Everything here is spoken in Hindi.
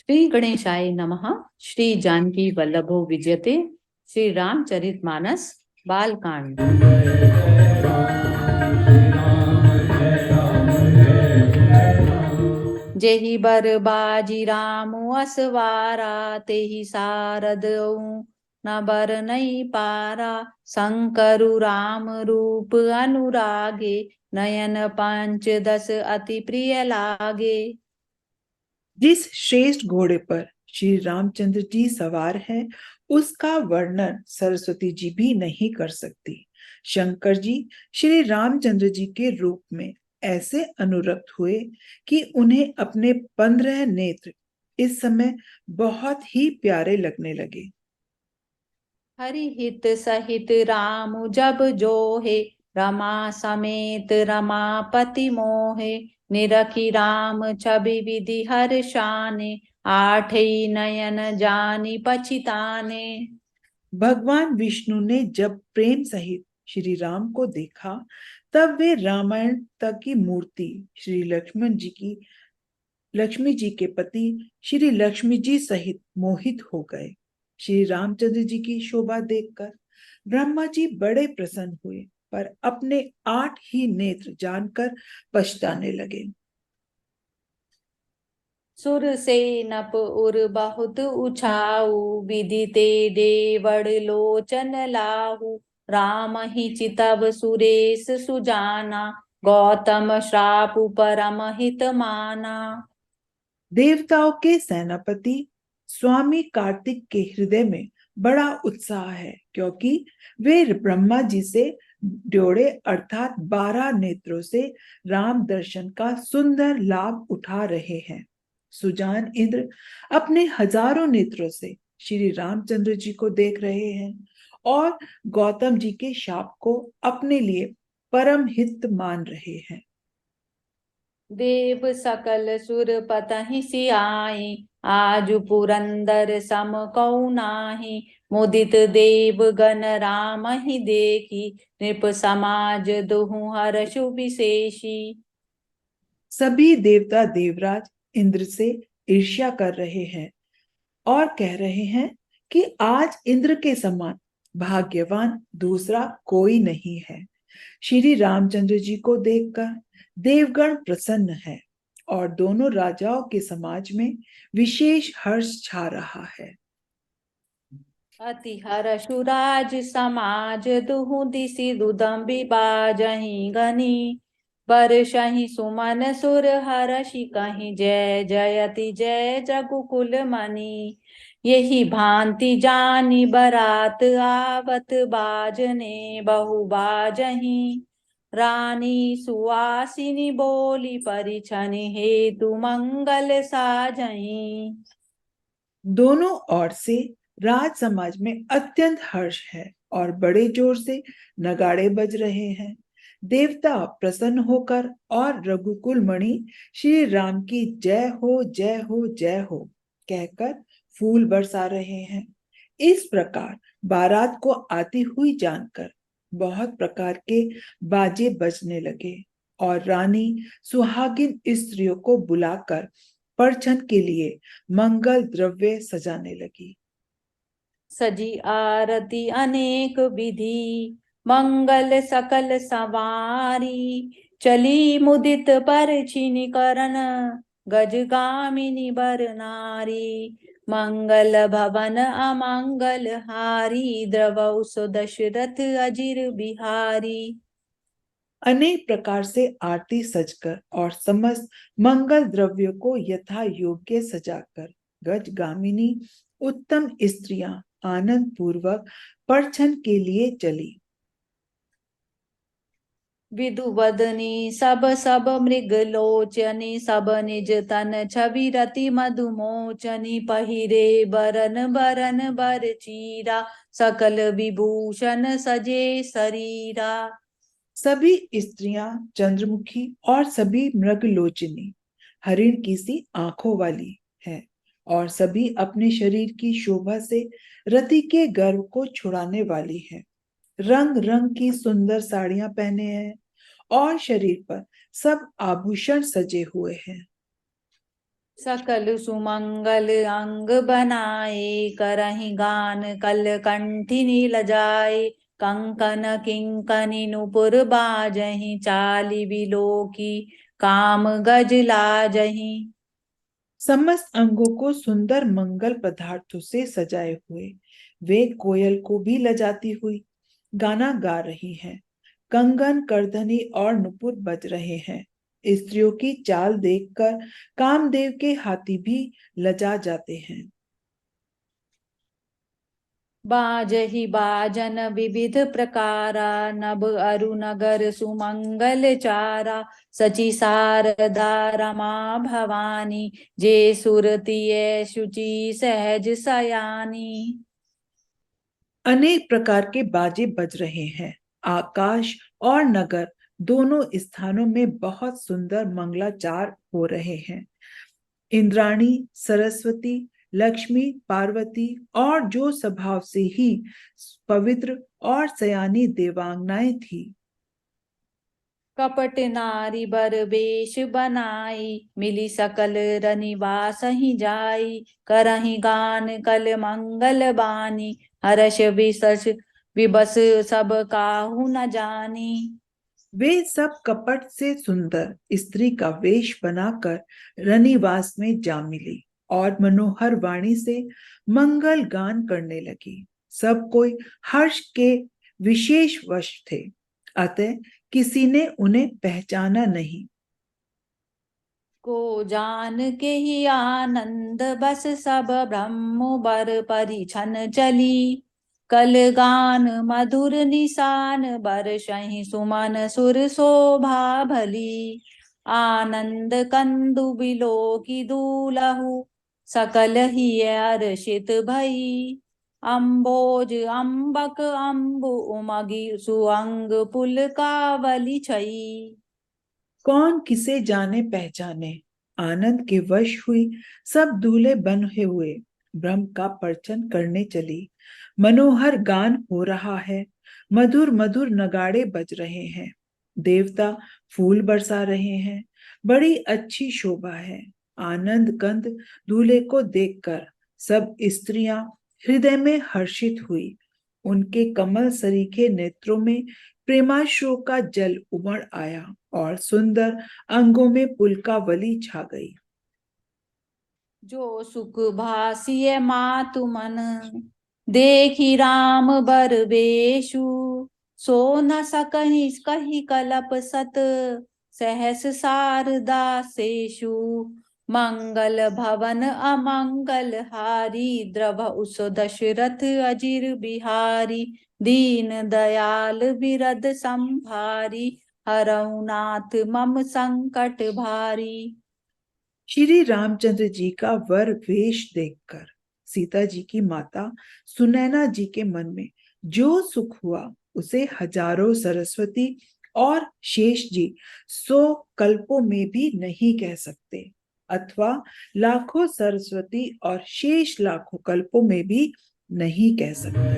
श्री गणेशाय नमः। श्री जानकी वल्लभो विजयते। श्री रामचरितमानस बालकांड। जेहि बर बाजी रामु असवारा, तेहि सारद न बर नहीं पारा। शंकरु राम रूप अनुरागे, नयन पंच दस अति प्रिय लागे। जिस श्रेष्ठ घोड़े पर श्री रामचंद्र जी सवार हैं, उसका वर्णन सरस्वती जी भी नहीं कर सकती। शंकर जी श्री रामचंद्र जी के रूप में ऐसे अनुरक्त हुए कि उन्हें अपने 15 नेत्र इस समय बहुत ही प्यारे लगने लगे। हरि हित सहित राम जब जोहे, रमा समेत रमापति मोहे। निरखी राम छवि विधि हर शाने, आठई नयन जानी पछिताने। भगवान विष्णु ने जब प्रेम सहित श्री राम को देखा, तब वे रामायण तक की मूर्ति श्री लक्ष्मी जी के पति श्री लक्ष्मी जी सहित मोहित हो गए। श्री रामचंद्र जी की शोभा देखकर ब्रह्मा जी बड़े प्रसन्न हुए, पर अपने 8 ही नेत्र जानकर पछताने लगे। सुर से नप उर बहुत उछाऊ, विदिते देवड़ लोचन लाहू। राम ही चितव सुरेश सुजाना, गौतम श्राप परम हित माना। देवताओं के सेनापति स्वामी कार्तिक के हृदय में बड़ा उत्साह है, क्योंकि वे ब्रह्मा जी से ड्योढ़े अर्थात 12 नेत्रों से राम दर्शन का सुंदर लाभ उठा रहे हैं। सुजान इंद्र अपने हजारों नेत्रों से श्री रामचंद्र जी को देख रहे हैं और गौतम जी के शाप को अपने लिए परम हित मान रहे हैं। देव सकल सुर पतहि सियाई, आजु पुरंदर सम कऊ नाही। मुदित देव गण राम ही देखी, नृप समाज दुहु हर्षु विशेषी। सभी देवता देवराज इंद्र से ईर्ष्या कर रहे हैं और कह रहे हैं कि आज इंद्र के समान भाग्यवान दूसरा कोई नहीं है। श्री रामचंद्र जी को देखकर देवगण प्रसन्न है और दोनों राजाओं के समाज में विशेष हर्ष छा रहा है। अति हर्षु राज समाज, दुहु दिशि दुदम्बि बाजहि गनी। बरसहि सुमन सुर हर्षि कहीं, जय जयति जय जगुकुल मणि। यही भांति जानी बरात आवत, बाजने बहु बाजहि। रानी सुवासिनी बोली, परिछनि हेतु मंगल साजहि। दोनों ओर से राज समाज में अत्यंत हर्ष है और बड़े जोर से नगाड़े बज रहे हैं। देवता प्रसन्न होकर और रघुकुल मणि श्री राम की जय हो जय हो जय हो कहकर फूल बरसा रहे हैं। इस प्रकार बारात को आती हुई जानकर बहुत प्रकार के बाजे बजने लगे और रानी सुहागिन स्त्रियों को बुलाकर परछन के लिए मंगल द्रव्य सजाने लगी। सजी आरती अनेक विधि, मंगल सकल सवारी। चली मुदित परछिनि करन, गजगामिनी बर नारी। मंगल भवन अमंगल हारी, द्रवौ सो दशरथ अजिर बिहारी। अनेक प्रकार से आरती सजकर और समस्त मंगल द्रव्यों को यथा योग्य सजाकर गजगामिनी उत्तम स्त्रियां आनंद पूर्वक परछन के लिए चली। विधुवदनी सब सब मृग लोचनी, सब निज तन छवि रति मधुमोचनी। पहिरे बरन बरन बर चीरा, सकल विभूषण सजे शरीरा। सभी स्त्रियां चंद्रमुखी और सभी मृगलोचनी हरिण की सी आंखों वाली है और सभी अपने शरीर की शोभा से रति के गर्व को छुड़ाने वाली है। रंग रंग की सुंदर साड़ियां पहने हैं और शरीर पर सब आभूषण सजे हुए हैं। सकल सुमंगल अंग बनाए, करहि गान कल कंठिनी लजाए, कंकन किंकनी नुपुर बाजहि, चाली बिलोकी काम गज लाजहि। समस्त अंगों को सुंदर मंगल पदार्थों से सजाए हुए वे कोयल को भी लजाती हुई गाना गा रही हैं। कंगन, करधनी और नुपुर बज रहे हैं। स्त्रियों की चाल देखकर कामदेव के हाथी भी लजा जाते हैं। बाजहि बाजन विविध प्रकारा, नभ अरु नगर सुमंगल चारा, सची शारदा रमा भवानी, जे सुरतिय शुचि सहज सयानी। अनेक प्रकार के बाजे बज रहे हैं। आकाश और नगर दोनों स्थानों में बहुत सुंदर मंगलाचार हो रहे हैं। इंद्राणी, सरस्वती, लक्ष्मी, पार्वती और जो स्वभाव से ही पवित्र और सयानी देवांगनाएं थी, कपट नारी बर वेश बनाई, मिली सकल रनिवास ही जाई, करहि गान कल मंगल बानी, हर्ष विशस विबस सब काहू न जानी। वे सब कपट से सुंदर स्त्री का वेश बनाकर रनिवास में जा मिली और मनोहर वाणी से मंगल गान करने लगी। सब कोई हर्ष के विशेष वश थे, अतः किसी ने उन्हें पहचाना नहीं। को जान के ही आनंद बस सब ब्रह्म बर परिछन चली, कल गान मधुर निशान बरसहि सुमन सुर शोभा भली, आनंद कंदु बिलो की दूलहु, सकल ही हर्षित भई, अम्बोज अम्बक अम्बु उमगी सुअंग पुल कावली छई। कौन किसे जाने पहचाने, आनंद के वश हुई सब दूल्हे बने हुए ब्रह्म का पर्चन करने चली। मनोहर गान हो रहा है, मधुर मधुर नगाड़े बज रहे हैं, देवता फूल बरसा रहे हैं, बड़ी अच्छी शोभा है। आनंद कंद दूल्हे को देखकर सब स्त्रियां हृदय में हर्षित हुई। उनके कमल सरीखे नेत्रों में प्रेमाश्रु का जल उमड़ आया और सुंदर अंगों में पुलकावली छा गई। जो सुख भासिय मातु मन, देखी राम बर बेशु, सो न सकहि कही कलप सत, सहस शारदा सेषु, मंगल भवन अमंगल हारी, द्रव उस दशरथ अजिर बिहारी, दीन दयाल बिरद संभारी, हरऊ नाथ मम संकट भारी। श्री रामचंद्र जी का वर वेश देखकर सीता जी की माता सुनैना जी के मन में जो सुख हुआ उसे हजारों सरस्वती और शेष जी 100 कल्पों में भी नहीं कह सकते, अथवा लाखों सरस्वती और शेष लाखों कल्पों में भी नहीं कह सकते।